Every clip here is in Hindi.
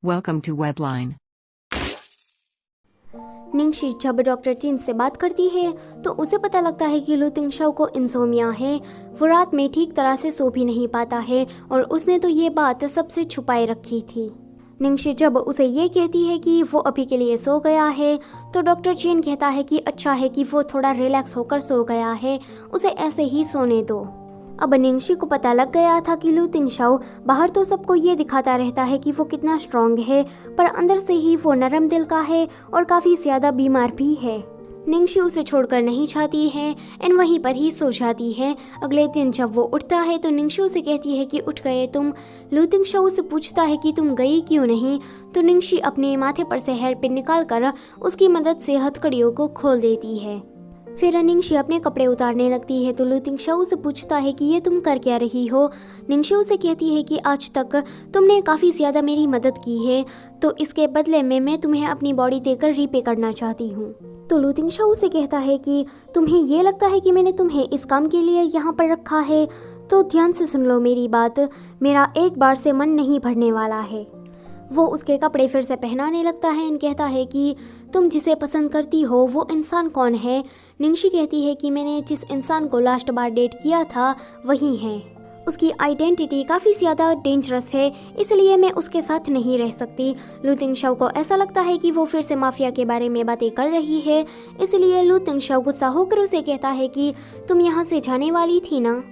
Welcome to Webline. निंगशी जब डॉक्टर चिन से बात करती है तो उसे पता लगता है कि लू तिंगशाओ को इंसोमिया है। वो रात में ठीक तरह से सो भी नहीं पाता है और उसने तो ये बात सबसे छुपाए रखी थी। निंगशी जब उसे ये कहती है कि वो अभी के लिए सो गया है तो डॉक्टर चिन कहता है कि अच्छा है कि वो थोड़ा रिलैक्स होकर सो गया है, उसे ऐसे ही सोने दो। अब निंगशी को पता लग गया था कि लू तिंगशाओ बाहर तो सबको ये दिखाता रहता है कि वो कितना स्ट्रांग है, पर अंदर से ही वो नरम दिल का है और काफ़ी ज़्यादा बीमार भी है। निंगशी उसे छोड़कर नहीं चाहती है एंड वहीं पर ही सो जाती है। अगले दिन जब वो उठता है तो निंगशी उसे कहती है कि उठ गए तुम। लू तिंगशाओ उसे पूछता है कि तुम गई क्यों नहीं, तो निंगशी अपने माथे पर से हेयर पिन निकाल कर उसकी मदद से हथकड़ियों को खोल देती है। फिर निंगशी अपने कपड़े उतारने लगती है तो लू तिंगशाओ से पूछता है कि ये तुम कर क्या रही हो। निंगशी उसे कहती है कि आज तक तुमने काफ़ी ज़्यादा मेरी मदद की है, तो इसके बदले में मैं तुम्हें अपनी बॉडी देकर रीपे करना चाहती हूँ। तो लू तिंगशाओ से कहता है कि तुम्हें ये लगता है कि मैंने तुम्हें इस काम के लिए यहाँ पर रखा है, तो ध्यान से सुन लो मेरी बात, मेरा एक बार से मन नहीं भरने वाला है। वो उसके कपड़े फिर से पहनाने लगता है और कहता है कि तुम जिसे पसंद करती हो वो इंसान कौन है। निंगशी कहती है कि मैंने जिस इंसान को लास्ट बार डेट किया था वही है। उसकी आइडेंटिटी काफ़ी ज़्यादा डेंजरस है, इसलिए मैं उसके साथ नहीं रह सकती। लू तिंगशाओ को ऐसा लगता है कि वो फिर से माफिया के बारे में बातें कर रही है, इसलिए लू तिंगशाओ गुस्सा होकर उसे कहता है कि तुम यहाँ से जाने वाली थी ना।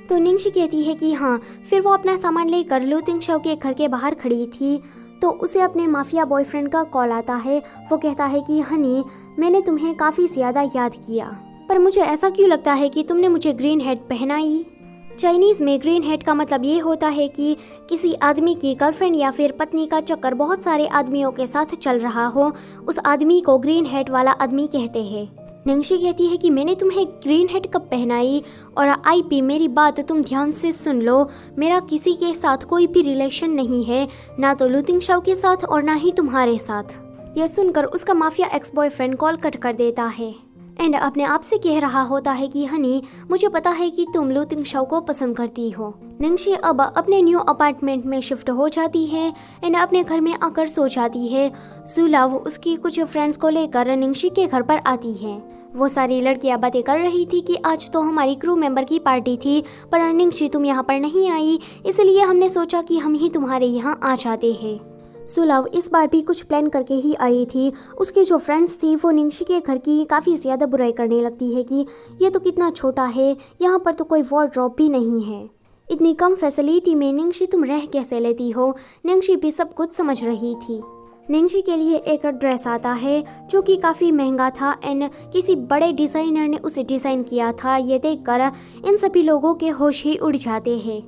तो निंगशी कहती है कि हाँ। फिर वो अपना सामान लेकर लू तिंगशाओ के घर के बाहर खड़ी थी तो उसे अपने माफिया बॉयफ्रेंड का कॉल आता है। वो कहता है कि हनी, मैंने तुम्हें काफ़ी ज़्यादा याद किया, पर मुझे ऐसा क्यों लगता है कि तुमने मुझे ग्रीन हेड पहनाई। चाइनीज़ में ग्रीन हेड का मतलब ये होता है कि किसी आदमी की गर्लफ्रेंड या फिर पत्नी का चक्कर बहुत सारे आदमियों के साथ चल रहा हो, उस आदमी को ग्रीन हेड वाला आदमी कहते हैं। निंगशी कहती है कि मैंने तुम्हें ग्रीन हेड कब पहनाई, और आईपी मेरी बात तुम ध्यान से सुन लो, मेरा किसी के साथ कोई भी रिलेशन नहीं है, ना तो लू तिंगशाओ के साथ और ना ही तुम्हारे साथ। यह सुनकर उसका mafia ex boyfriend call cut कर देता है एंड अपने आप से कह रहा होता है कि हनी, मुझे पता है कि तुम लू तिंगशाओ को पसंद करती हो। निंगशी अब अपने न्यू अपार्टमेंट में शिफ्ट हो जाती है एंड अपने घर में आकर सो जाती है। सुलाव उसकी कुछ फ्रेंड्स को लेकर निंगशी के घर पर आती है। वो सारी लड़कियां बातें कर रही थी कि आज तो हमारी क्रू मेंबर की पार्टी थी, पर निंगशी तुम यहाँ पर नहीं आई, इसलिए हमने सोचा कि हम ही तुम्हारे यहाँ आ जाते हैं। सुलाव इस बार भी कुछ प्लान करके ही आई थी। उसकी जो फ्रेंड्स थी वो निंगशी के घर की काफ़ी ज़्यादा बुराई करने लगती है कि ये तो कितना छोटा है, यहाँ पर तो कोई वार्डरोब भी नहीं है, इतनी कम फैसिलिटी में निंगशी तुम रह कैसे लेती हो। निंगशी भी सब कुछ समझ रही थी। निंगशी के लिए एक ड्रेस आता है जो कि काफ़ी महंगा था एंड किसी बड़े डिज़ाइनर ने उसे डिज़ाइन किया था। ये देखकर इन सभी लोगों के होश ही उड़ जाते हैं।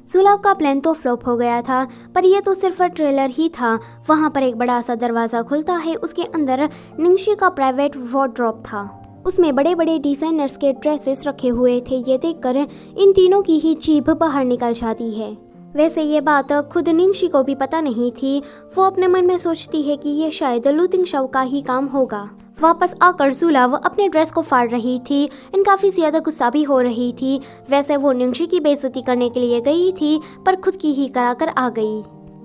सुलाव का प्लान तो फ्लॉप हो गया था, पर यह तो सिर्फ ट्रेलर ही था। वहाँ पर एक बड़ा सा दरवाज़ा खुलता है, उसके अंदर निंगशी का प्राइवेट वार्डरोब था। उसमें बड़े बड़े डिज़ाइनर्स के ड्रेसेस रखे हुए थे। ये देखकर इन तीनों की ही जीभ बाहर निकल जाती है। वैसे ये बात खुद निंगशी को भी पता नहीं थी। वो अपने मन में सोचती है कि ये शायद लू तिंगशाओ का ही काम होगा। वापस आकर सुलाव अपने ड्रेस को फाड़ रही थी एंड काफ़ी ज़्यादा गुस्सा भी हो रही थी। वैसे वो निंगशी की बेइज्जती करने के लिए गई थी, पर खुद की ही कराकर आ गई।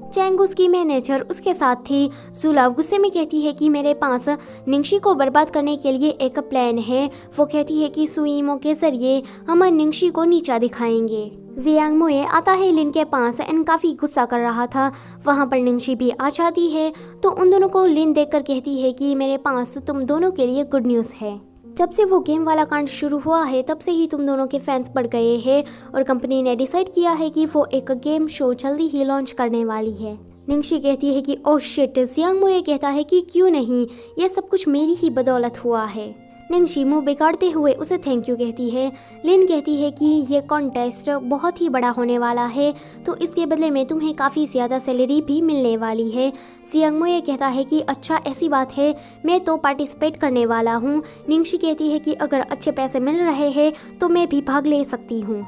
चैंग उसकी मैनेजर उसके साथ थी। सुलाव गुस्से में कहती है कि मेरे पास निंगशी को बर्बाद करने के लिए एक प्लान है। वो कहती है कि सुईमो के जरिए हम निंगशी को नीचा दिखाएंगे। जियांग मुए आता है लिन के पास एंड काफ़ी गुस्सा कर रहा था। वहाँ पर निंगशी भी आ जाती है तो उन दोनों को लिन देखकर कहती है कि मेरे पास तुम दोनों के लिए गुड न्यूज़ है। जब से वो गेम वाला कांड शुरू हुआ है तब से ही तुम दोनों के फैंस बढ़ गए हैं और कंपनी ने डिसाइड किया है कि वो एक गेम शो जल्दी ही लॉन्च करने वाली है। निंगशी कहती है कि ओह शिट। जियांग मुए कहता है कि क्यों नहीं, ये सब कुछ मेरी ही बदौलत हुआ है। निंगशी मुंह बिगाड़ते हुए उसे थैंक यू कहती है। लिन कहती है कि ये कॉन्टेस्ट बहुत ही बड़ा होने वाला है, तो इसके बदले में तुम्हें काफ़ी ज़्यादा सैलरी भी मिलने वाली है। जियांग मुए कहता है कि अच्छा ऐसी बात है, मैं तो पार्टिसिपेट करने वाला हूँ। निंगशी कहती है कि अगर अच्छे पैसे मिल रहे हैं तो मैं भी भाग ले सकती हूँ।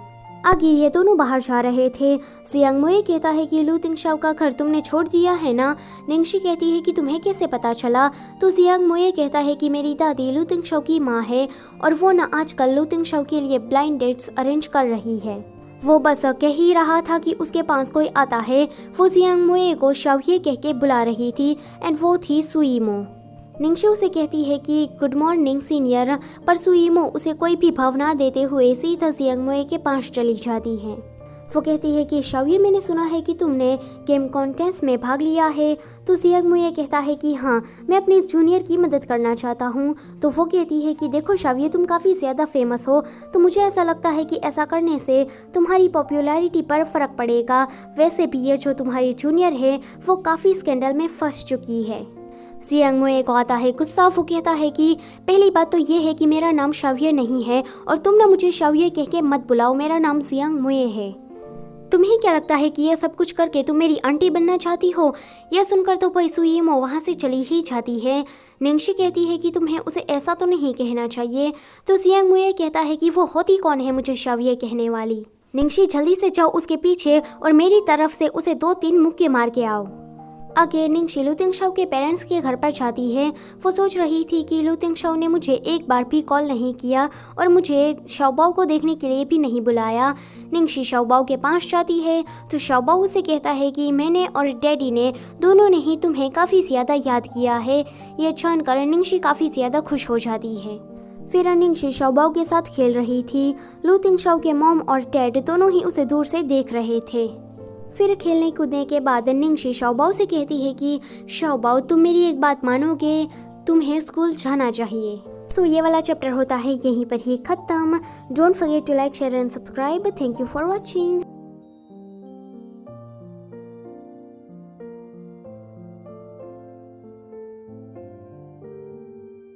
आगे ये दोनों बाहर जा रहे थे। जियांग मुए कहता है कि लू तिंगशाओ का घर तुमने छोड़ दिया है ना। निंगशी कहती है कि तुम्हें कैसे पता चला। तो जियांग मुए कहता है कि मेरी दादी लू तिंगशाओ की माँ है और वो ना आजकल लू तिंगशाओ के लिए ब्लाइंड डेट्स अरेंज कर रही है। वो बस कह ही रहा था कि उसके पास कोई आता है। वो जियांग मुए को शाविये कह के बुला रही थी एंड वो थी सुईमो। निंगशु उसे कहती है कि गुड मॉर्निंग सीनियर, पर सुईमो उसे कोई भी भाव ना देते हुए सीधा जियांग मुए के पास चली जाती है। वो कहती है कि शाविये, मैंने सुना है कि तुमने गेम कॉन्टेस्ट में भाग लिया है। तो जियांग मुए कहता है कि हाँ, मैं अपने इस जूनियर की मदद करना चाहता हूँ। तो वो कहती है कि देखो शाविये, तुम काफ़ी ज़्यादा फेमस हो, तो मुझे ऐसा लगता है कि ऐसा करने से तुम्हारी पॉपुलैरिटी पर फ़र्क पड़ेगा। वैसे भी ये जो तुम्हारी जूनियर है वो काफ़ी स्कैंडल में फंस चुकी है। जियांग मुए को आता है गुस्सा। वो कहता है कि पहली बात तो ये है कि मेरा नाम शाविये नहीं है और तुम ना मुझे शाविये कह के मत बुलाओ, मेरा नाम जियांग मुए है। तुम्हें क्या लगता है कि यह सब कुछ करके तुम मेरी आंटी बनना चाहती हो? यह सुनकर तो भाई सुईमो वहाँ से चली ही जाती है। निंगशी कहती है कि तुम्हें उसे ऐसा तो नहीं कहना चाहिए। तो जियांग मुए कहता है कि वो होती कौन है मुझे शाविये कहने वाली। निंगशी, जल्दी से जाओ उसके पीछे और मेरी तरफ से उसे 2-3 मुक्के मार के आओ। आगे निंगशी लू तिंगशाओ के पेरेंट्स के घर पर जाती है। वो सोच रही थी कि लू तिंगशाओ ने मुझे एक बार भी कॉल नहीं किया और मुझे शाओबाओ को देखने के लिए भी नहीं बुलाया। निंगशी शाओबाओ के पास जाती है तो शाओबाओ उसे कहता है कि मैंने और डैडी ने दोनों ने ही तुम्हें काफ़ी ज़्यादा याद किया है। यह जानकर निंगशी काफ़ी ज़्यादा खुश हो जाती है। फिर निंगशी शाओबाओ के साथ खेल रही थी। लू तिंगशाओ के मॉम और डैड दोनों ही उसे दूर से देख रहे थे। फिर खेलने कूदने के बाद निंगशी शाओबाओ से कहती है कि शाओबाओ, तुम मेरी एक बात मानोगे, तुम्हें स्कूल जाना चाहिए। सो ये वाला चैप्टर होता है यहीं पर ही खत्म। Don't forget to like, share and subscribe. Thank you for watching.